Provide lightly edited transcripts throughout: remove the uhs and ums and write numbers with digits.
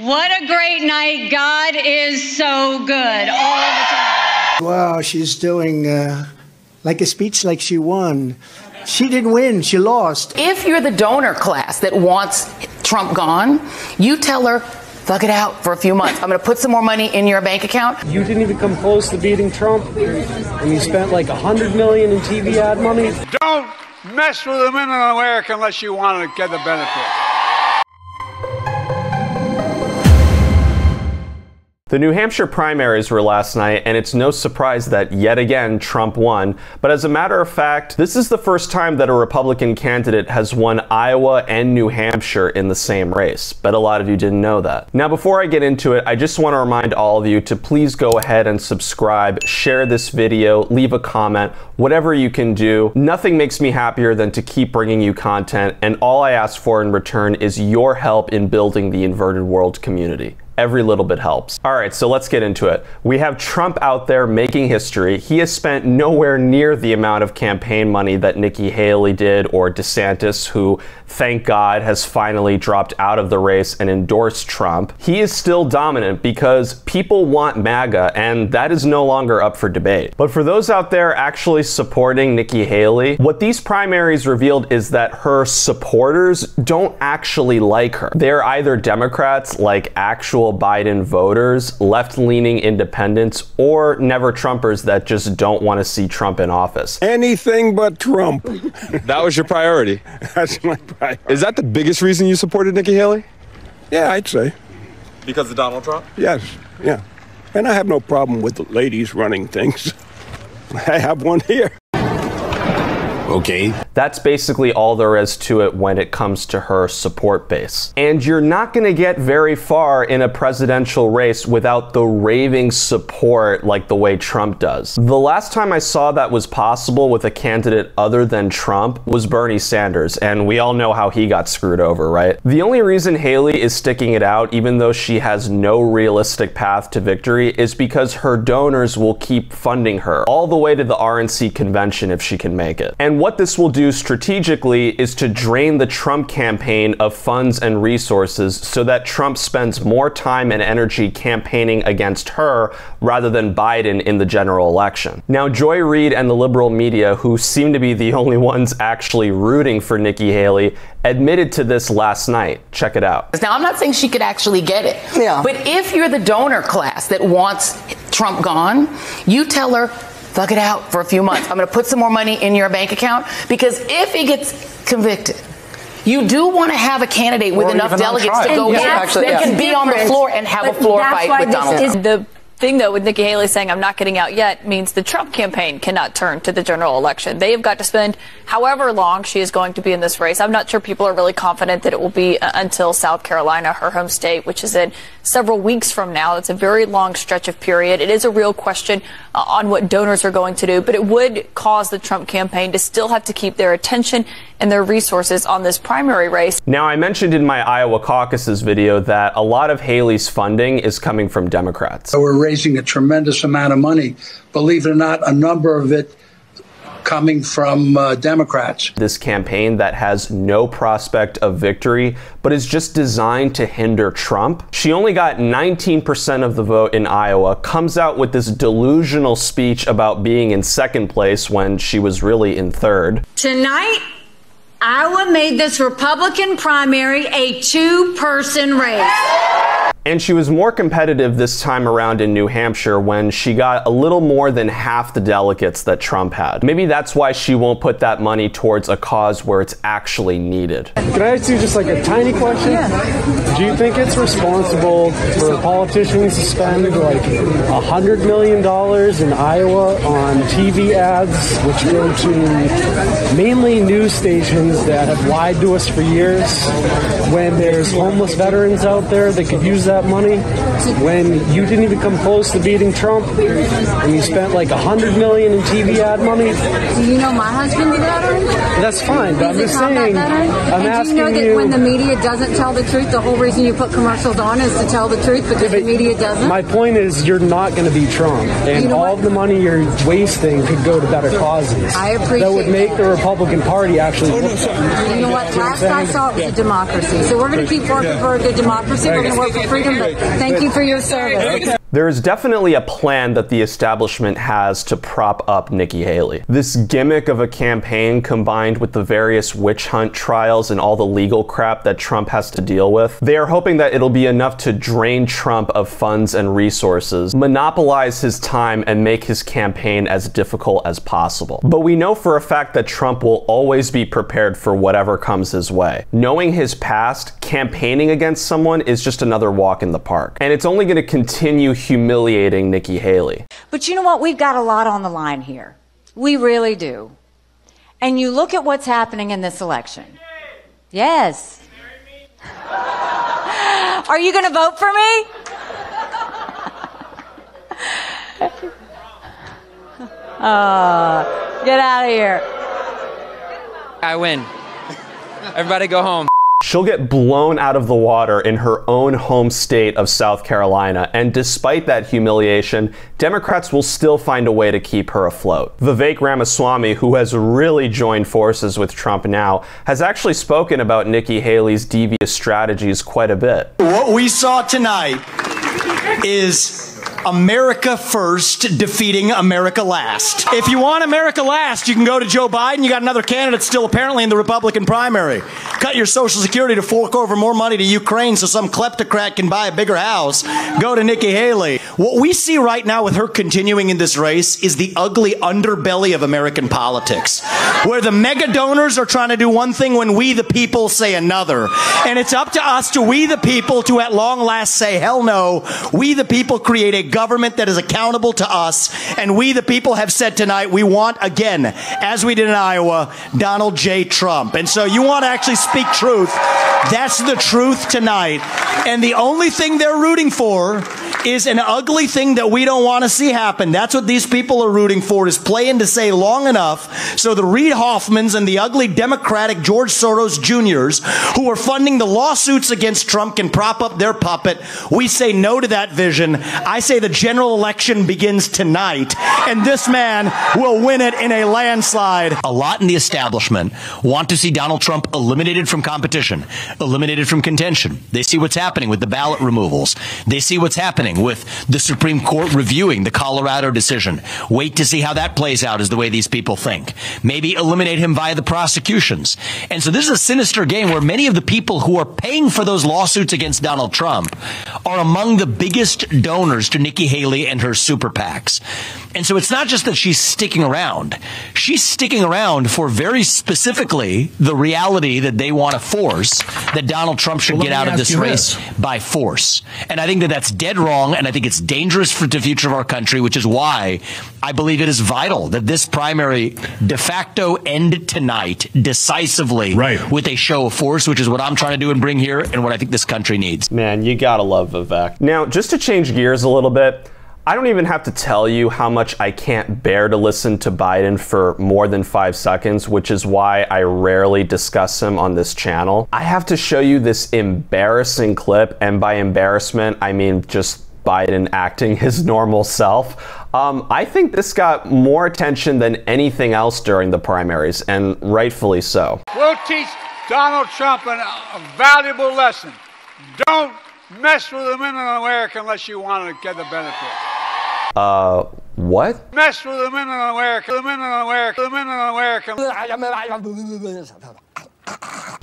What a great night. God is so good all the time. Wow, she's doing like a speech like she won. She didn't win, she lost. If you're the donor class that wants Trump gone, you tell her, thug it out for a few months. I'm going to put some more money in your bank account. You didn't even come close to beating Trump, and you spent like $100 million in TV ad money. Don't mess with the women in America unless you want to get the benefit. The New Hampshire primaries were last night, and it's no surprise that yet again Trump won. But as a matter of fact, this is the first time that a Republican candidate has won Iowa and New Hampshire in the same race. Bet a lot of you didn't know that. Now, before I get into it, I just want to remind all of you to please go ahead and subscribe, share this video, leave a comment, whatever you can do. Nothing makes me happier than to keep bringing you content, and all I ask for in return is your help in building the inverted world community. Every little bit helps. All right, so let's get into it. We have Trump out there making history. He has spent nowhere near the amount of campaign money that Nikki Haley did or DeSantis, who, thank God, has finally dropped out of the race and endorsed Trump. He is still dominant because people want MAGA, and that is no longer up for debate. But for those out there actually supporting Nikki Haley, what these primaries revealed is that her supporters don't actually like her. They're either Democrats, like actual Biden voters, left-leaning independents, or never-Trumpers that just don't want to see Trump in office. Anything but Trump. That was your priority? That's my priority. Is that the biggest reason you supported Nikki Haley? Yeah, I'd say. Because of Donald Trump? Yes, yeah. And I have no problem with the ladies running things. I have one here. Okay. That's basically all there is to it when it comes to her support base. And you're not going to get very far in a presidential race without the raving support like the way Trump does. The last time I saw that was possible with a candidate other than Trump was Bernie Sanders, and we all know how he got screwed over, right? The only reason Haley is sticking it out, even though she has no realistic path to victory, is because her donors will keep funding her all the way to the RNC convention if she can make it. And what this will do strategically is to drain the Trump campaign of funds and resources so that Trump spends more time and energy campaigning against her rather than Biden in the general election. Now, Joy Reid and the liberal media, who seem to be the only ones actually rooting for Nikki Haley, admitted to this last night. Check it out. Now, I'm not saying she could actually get it. Yeah. But if you're the donor class that wants Trump gone, you tell her, thug it out for a few months. I'm going to put some more money in your bank account, because if he gets convicted, you do want to have a candidate with enough delegates to go that can be on the floor and have a floor fight with Donald Trump. The thing, though, with Nikki Haley saying I'm not getting out yet means the Trump campaign cannot turn to the general election. They have got to spend however long she is going to be in this race. I'm not sure people are really confident that it will be until South Carolina, her home state, which is in several weeks from now. It's a very long stretch of period. It is a real question on what donors are going to do, but it would cause the Trump campaign to still have to keep their attention and their resources on this primary race. Now, I mentioned in my Iowa caucuses video that a lot of Haley's funding is coming from Democrats. We're raising a tremendous amount of money. Believe it or not, a number of it coming from Democrats. This campaign that has no prospect of victory, but is just designed to hinder Trump. She only got 19% of the vote in Iowa, comes out with this delusional speech about being in second place when she was really in third. Tonight, Iowa made this Republican primary a two-person race. And she was more competitive this time around in New Hampshire when she got a little more than half the delegates that Trump had. Maybe that's why she won't put that money towards a cause where it's actually needed. Can I ask you just like a tiny question? Yeah. Do you think it's responsible for politicians to spend like $100 million in Iowa on TV ads, which go to mainly news stations that have lied to us for years, when there's homeless veterans out there that could use that money, when you didn't even come close to beating Trump, and you spent like $100 million in TV ad money? Do you know my husband's a veteran? That's fine, but I'm just saying, I'm asking you... do you know that when the media doesn't tell the truth, the whole reason you put commercials on is to tell the truth, because the media doesn't? My point is, you're not going to beat Trump, and all of the money you're wasting could go to better causes. I appreciate that would make the Republican Party actually look better. You know what? Last I saw, it was a democracy. So we're going to keep working for a good democracy. We're going to work for free him, but thank you for your service. There is definitely a plan that the establishment has to prop up Nikki Haley. This gimmick of a campaign combined with the various witch hunt trials and all the legal crap that Trump has to deal with, they are hoping that it'll be enough to drain Trump of funds and resources, monopolize his time, and make his campaign as difficult as possible. But we know for a fact that Trump will always be prepared for whatever comes his way. Knowing his past, campaigning against someone is just another walk in the park. And it's only going to continue humiliating Nikki Haley. But you know what? We've got a lot on the line here. We really do. And you look at what's happening in this election. Yes. Are you going to vote for me? Get out of here. I win. Everybody go home. She'll get blown out of the water in her own home state of South Carolina, and despite that humiliation, Democrats will still find a way to keep her afloat. Vivek Ramaswamy, who has really joined forces with Trump now, has actually spoken about Nikki Haley's devious strategies quite a bit. What we saw tonight is America first defeating America last. If you want America last, you can go to Joe Biden. You got another candidate still apparently in the Republican primary. Cut your Social Security to fork over more money to Ukraine so some kleptocrat can buy a bigger house. Go to Nikki Haley. What we see right now with her continuing in this race is the ugly underbelly of American politics, where the mega donors are trying to do one thing when we the people say another. And it's up to us, to we the people, to at long last say, hell no. We the people create a government that is accountable to us, and we the people have said tonight we want, again, as we did in Iowa, Donald J. Trump. And so you want to actually speak truth. That's the truth tonight. And the only thing they're rooting for is an ugly thing that we don't want to see happen. That's what these people are rooting for, is playing to say long enough so the Reid Hoffmans and the ugly Democratic George Soros Jr.'s who are funding the lawsuits against Trump can prop up their puppet. We say no to that vision. I say the general election begins tonight, and this man will win it in a landslide. A lot in the establishment want to see Donald Trump eliminated from competition, eliminated from contention. They see what's happening with the ballot removals. They see what's happening with the Supreme Court reviewing the Colorado decision. Wait to see how that plays out, is the way these people think. Maybe eliminate him via the prosecutions. And so this is a sinister game where many of the people who are paying for those lawsuits against Donald Trump are among the biggest donors to Nikki Haley and her super PACs. And so it's not just that she's sticking around. She's sticking around for very specifically the reality that they want to force, that Donald Trump should get out of this race by force. And I think that that's dead wrong, and I think it's dangerous for the future of our country, which is why I believe it is vital that this primary de facto end tonight decisively with a show of force, which is what I'm trying to do and bring here, and what I think this country needs. Man, you gotta love Vivek. Now, just to change gears a little bit, I don't even have to tell you how much I can't bear to listen to Biden for more than 5 seconds, which is why I rarely discuss him on this channel. I have to show you this embarrassing clip, and by embarrassment, I mean just Biden acting his normal self. I think this got more attention than anything else during the primaries, and rightfully so. We'll teach Donald Trump a valuable lesson. Don't mess with the women in America unless you want to get the benefit. What? Mess with the women in America, the women in America, the women in America.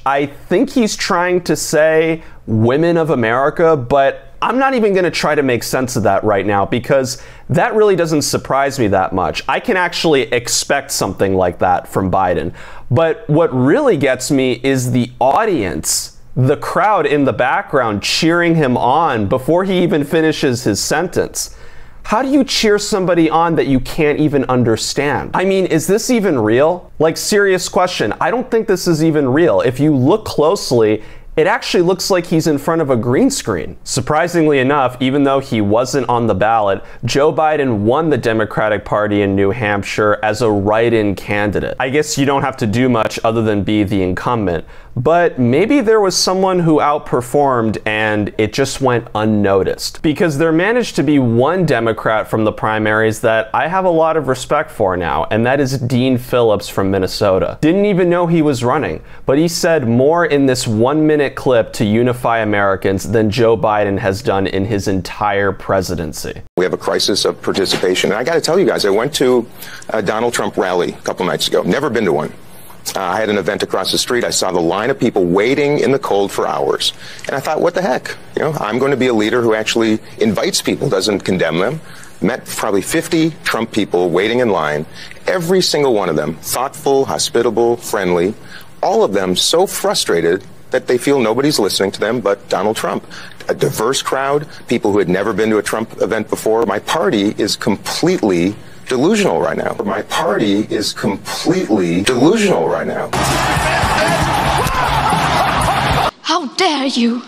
I think he's trying to say women of America, but I'm not even going to try to make sense of that right now, because that really doesn't surprise me that much. I can actually expect something like that from Biden. But what really gets me is the audience, the crowd in the background cheering him on before he even finishes his sentence. How do you cheer somebody on that you can't even understand? I mean, is this even real? Like, serious question. I don't think this is even real. If you look closely, it actually looks like he's in front of a green screen. Surprisingly enough, even though he wasn't on the ballot, Joe Biden won the Democratic Party in New Hampshire as a write-in candidate. I guess you don't have to do much other than be the incumbent, but maybe there was someone who outperformed and it just went unnoticed. Because there managed to be one Democrat from the primaries that I have a lot of respect for now, and that is Dean Phillips from Minnesota. Didn't even know he was running, but he said more in this 1-minute 2-minute clip to unify Americans than Joe Biden has done in his entire presidency. We have a crisis of participation. And I got to tell you guys, I went to a Donald Trump rally a couple nights ago. Never been to one. I had an event across the street. I saw the line of people waiting in the cold for hours. And I thought, what the heck? You know, I'm going to be a leader who actually invites people, doesn't condemn them. Met probably 50 Trump people waiting in line. Every single one of them, thoughtful, hospitable, friendly. All of them so frustrated that they feel nobody's listening to them but Donald Trump. A diverse crowd, people who had never been to a Trump event before. My party is completely delusional right now. My party is completely delusional right now. How dare you?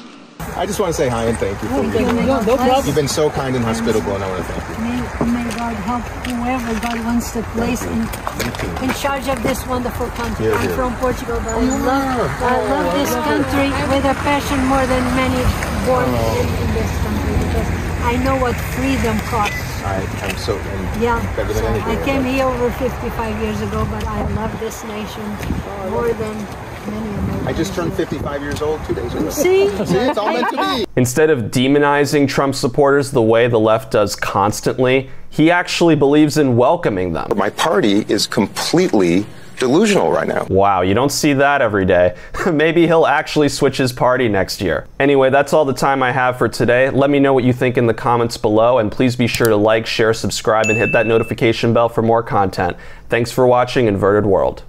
I just want to say hi and thank you. You've been so kind and hospitable, and I want to thank you. May God help whoever God wants to place in charge of this wonderful country. I'm from Portugal, but I love this country with a passion more than many born in this country, because I know what freedom costs. I'm so better than anything. I came here over 55 years ago, but I love this nation more than many Americans. I just turned 55 years old 2 days ago. See? It's all meant to be. Instead of demonizing Trump supporters the way the left does constantly, he actually believes in welcoming them. My party is completely delusional right now. Wow, you don't see that every day. Maybe he'll actually switch his party next year. Anyway, that's all the time I have for today. Let me know what you think in the comments below, and please be sure to like, share, subscribe, and hit that notification bell for more content. Thanks for watching Inverted World.